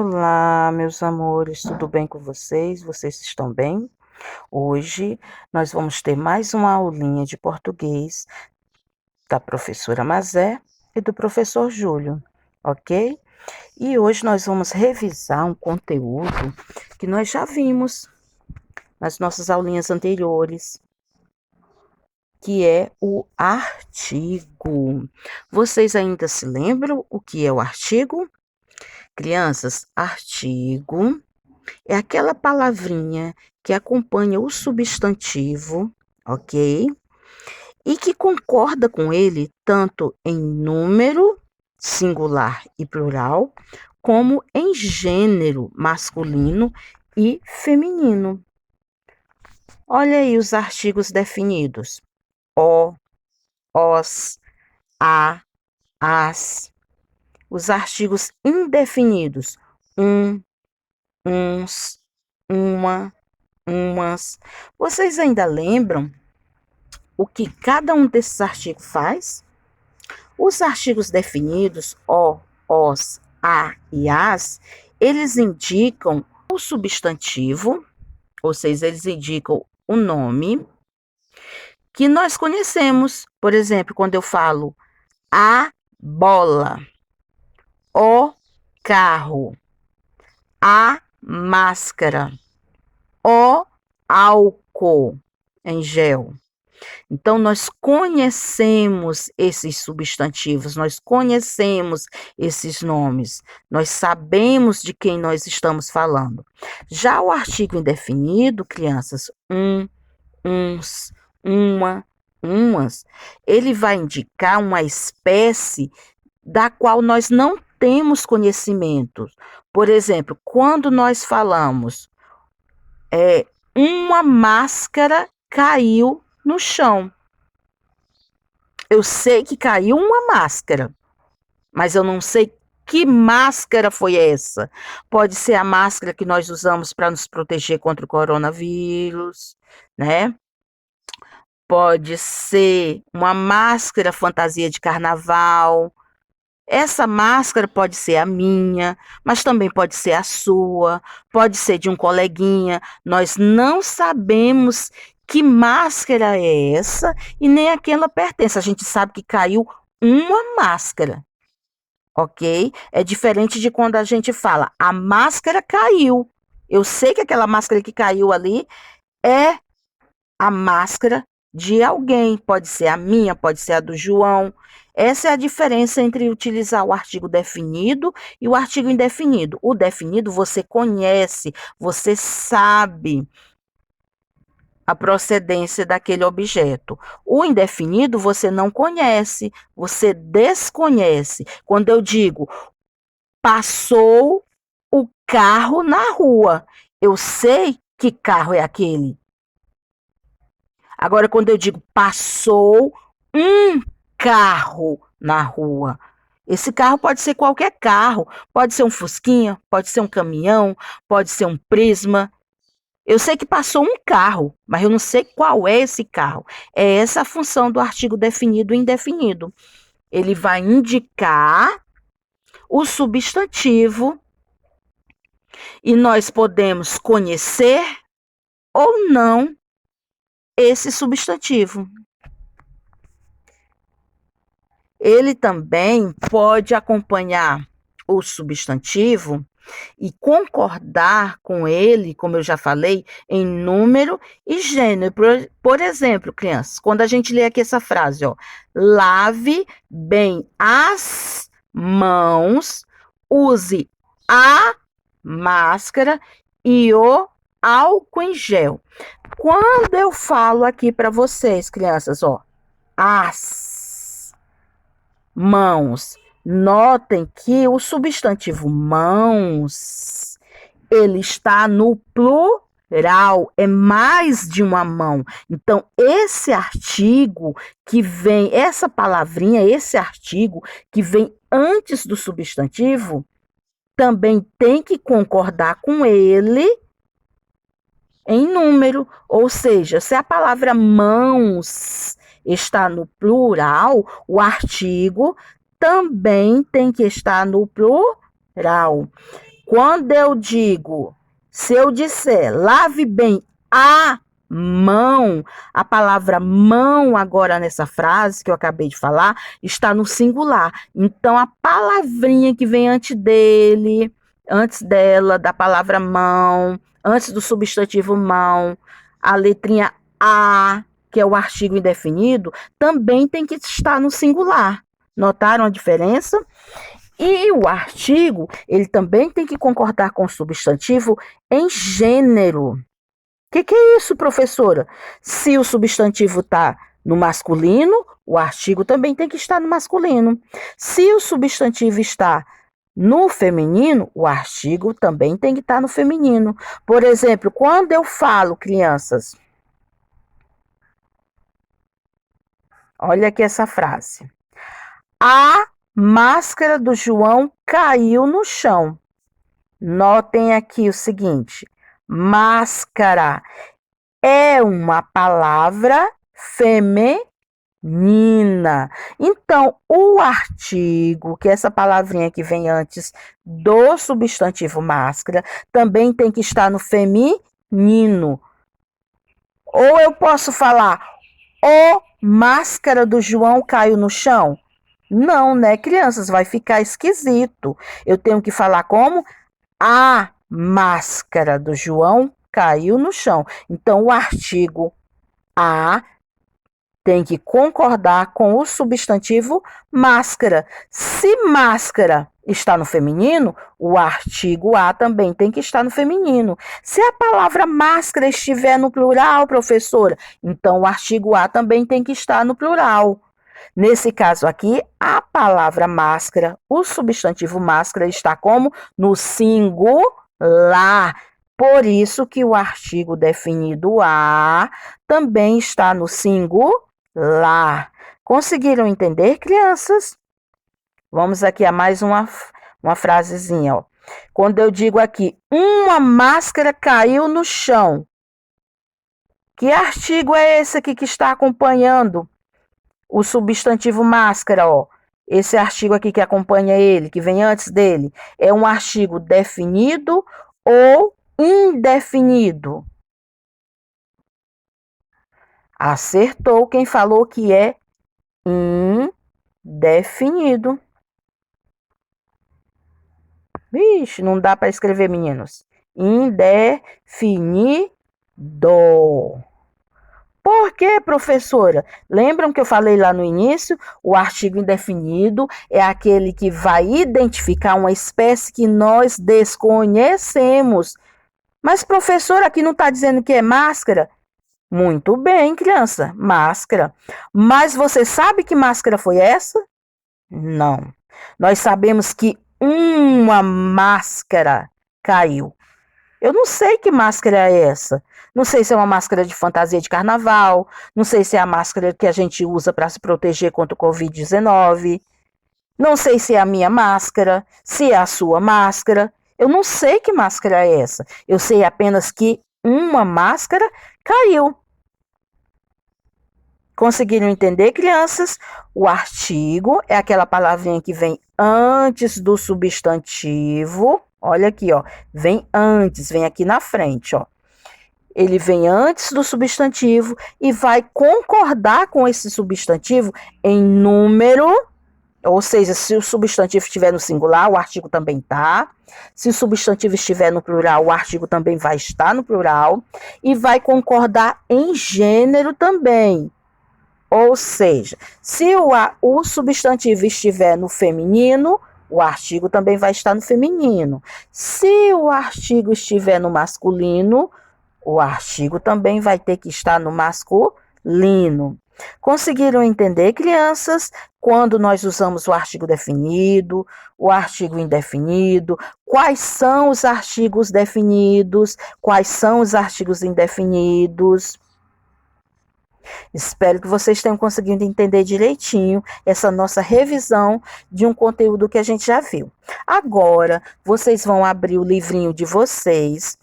Olá, meus amores, tudo bem com vocês? Vocês estão bem? Hoje nós vamos ter mais uma aulinha de português da professora Mazé e do professor Júlio, ok? E hoje nós vamos revisar um conteúdo que nós já vimos nas nossas aulinhas anteriores, que é o artigo. Vocês ainda se lembram o que é o artigo? Crianças, artigo é aquela palavrinha que acompanha o substantivo, ok? E que concorda com ele tanto em número, singular e plural, como em gênero, masculino e feminino. Olha aí os artigos definidos: o, os, a, as. Os artigos indefinidos: uns, uma, umas. Vocês ainda lembram o que cada um desses artigos faz? Os artigos definidos, o, os, a e as, eles indicam o substantivo, ou seja, eles indicam o nome que nós conhecemos. Por exemplo, quando eu falo a bola, o carro, a máscara, o álcool em gel. Então, nós conhecemos esses substantivos, nós conhecemos esses nomes, nós sabemos de quem nós estamos falando. Já o artigo indefinido, crianças, uns, uma, umas, ele vai indicar uma espécie da qual nós não temos conhecimento. Por exemplo, quando nós falamos uma máscara caiu no chão. Eu sei que caiu uma máscara, mas eu não sei que máscara foi essa. Pode ser a máscara que nós usamos para nos proteger contra o coronavírus, né? Pode ser uma máscara fantasia de carnaval. Essa máscara pode ser a minha, mas também pode ser a sua, pode ser de um coleguinha. Nós não sabemos que máscara é essa e nem a quem ela pertence. A gente sabe que caiu uma máscara, ok? É diferente de quando a gente fala, a máscara caiu. Eu sei que aquela máscara que caiu ali é a máscara de alguém. Pode ser a minha, pode ser a do João. Essa é a diferença entre utilizar o artigo definido e o artigo indefinido. O definido você conhece, você sabe a procedência daquele objeto. O indefinido você não conhece, você desconhece. Quando eu digo passou o carro na rua, eu sei que carro é aquele. Agora, quando eu digo passou um carro na rua, esse carro pode ser qualquer carro, pode ser um fusquinha, pode ser um caminhão, pode ser um prisma. Eu sei que passou um carro, mas eu não sei qual é esse carro. É essa a função do artigo definido e indefinido. Ele vai indicar o substantivo e nós podemos conhecer ou não esse substantivo. Ele também pode acompanhar o substantivo e concordar com ele, como eu já falei, em número e gênero. Por exemplo, crianças, quando a gente lê aqui essa frase, ó, lave bem as mãos, use a máscara e o álcool em gel. Quando eu falo aqui para vocês, crianças, ó, as mãos, notem que o substantivo mãos, ele está no plural, é mais de uma mão. Então, esse artigo que vem, essa palavrinha, esse artigo que vem antes do substantivo, também tem que concordar com ele em número, ou seja, se a palavra mãos está no plural, o artigo também tem que estar no plural. Quando eu digo, se eu disser, lave bem a mão, a palavra mão agora nessa frase que eu acabei de falar está no singular. Então a palavrinha que vem antes dela, da palavra mão, antes do substantivo mão, a letrinha a, que é o artigo indefinido, também tem que estar no singular. Notaram a diferença? E o artigo, ele também tem que concordar com o substantivo em gênero. O que é isso, professora? Se o substantivo está no masculino, o artigo também tem que estar no masculino. Se o substantivo está no feminino, o artigo também tem que estar no feminino. Por exemplo, quando eu falo, crianças, olha aqui essa frase. A máscara do João caiu no chão. Notem aqui o seguinte: máscara é uma palavra feminina. Então, o artigo, que é essa palavrinha que vem antes do substantivo máscara, também tem que estar no feminino. Ou eu posso falar, o máscara do João caiu no chão? Não, né, crianças? Vai ficar esquisito. Eu tenho que falar como? A máscara do João caiu no chão. Então, o artigo a tem que concordar com o substantivo máscara. Se máscara está no feminino, o artigo a também tem que estar no feminino. Se a palavra máscara estiver no plural, professora, então o artigo a também tem que estar no plural. Nesse caso aqui, a palavra máscara, o substantivo máscara está como? No singular. Por isso que o artigo definido a também está no singular. Conseguiram entender, crianças? Vamos aqui a mais uma frasezinha, ó. Quando eu digo aqui, uma máscara caiu no chão. Que artigo é esse aqui que está acompanhando o substantivo máscara, ó? Esse artigo aqui que acompanha ele, que vem antes dele, é um artigo definido ou indefinido? Acertou quem falou que é indefinido. Vixe, não dá para escrever, meninos. Indefinido. Por quê, professora? Lembram que eu falei lá no início? O artigo indefinido é aquele que vai identificar uma espécie que nós desconhecemos. Mas, professora, aqui não está dizendo que é máscara? Muito bem, criança, máscara. Mas você sabe que máscara foi essa? Não. Nós sabemos que uma máscara caiu. Eu não sei que máscara é essa. Não sei se é uma máscara de fantasia de carnaval. Não sei se é a máscara que a gente usa para se proteger contra o Covid-19. Não sei se é a minha máscara, se é a sua máscara. Eu não sei que máscara é essa. Eu sei apenas que uma máscara caiu. Conseguiram entender, crianças? O artigo é aquela palavrinha que vem antes do substantivo. Olha aqui, ó. Vem antes, vem aqui na frente, ó. Ele vem antes do substantivo e vai concordar com esse substantivo em número, ou seja, se o substantivo estiver no singular, o artigo também tá. Se o substantivo estiver no plural, o artigo também vai estar no plural e vai concordar em gênero também. Ou seja, se o substantivo estiver no feminino, o artigo também vai estar no feminino. Se o artigo estiver no masculino, o artigo também vai ter que estar no masculino. Conseguiram entender, crianças? Quando nós usamos o artigo definido, o artigo indefinido, quais são os artigos definidos, quais são os artigos indefinidos? Espero que vocês tenham conseguido entender direitinho essa nossa revisão de um conteúdo que a gente já viu. Agora, vocês vão abrir o livrinho de vocês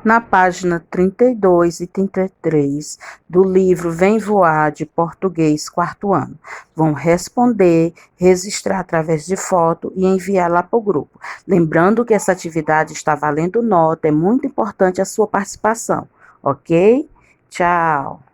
Na página 32 e 33 do livro Vem Voar, de Português, quarto ano. Vão responder, registrar através de foto e enviar lá para o grupo. Lembrando que essa atividade está valendo nota, é muito importante a sua participação, ok? Tchau!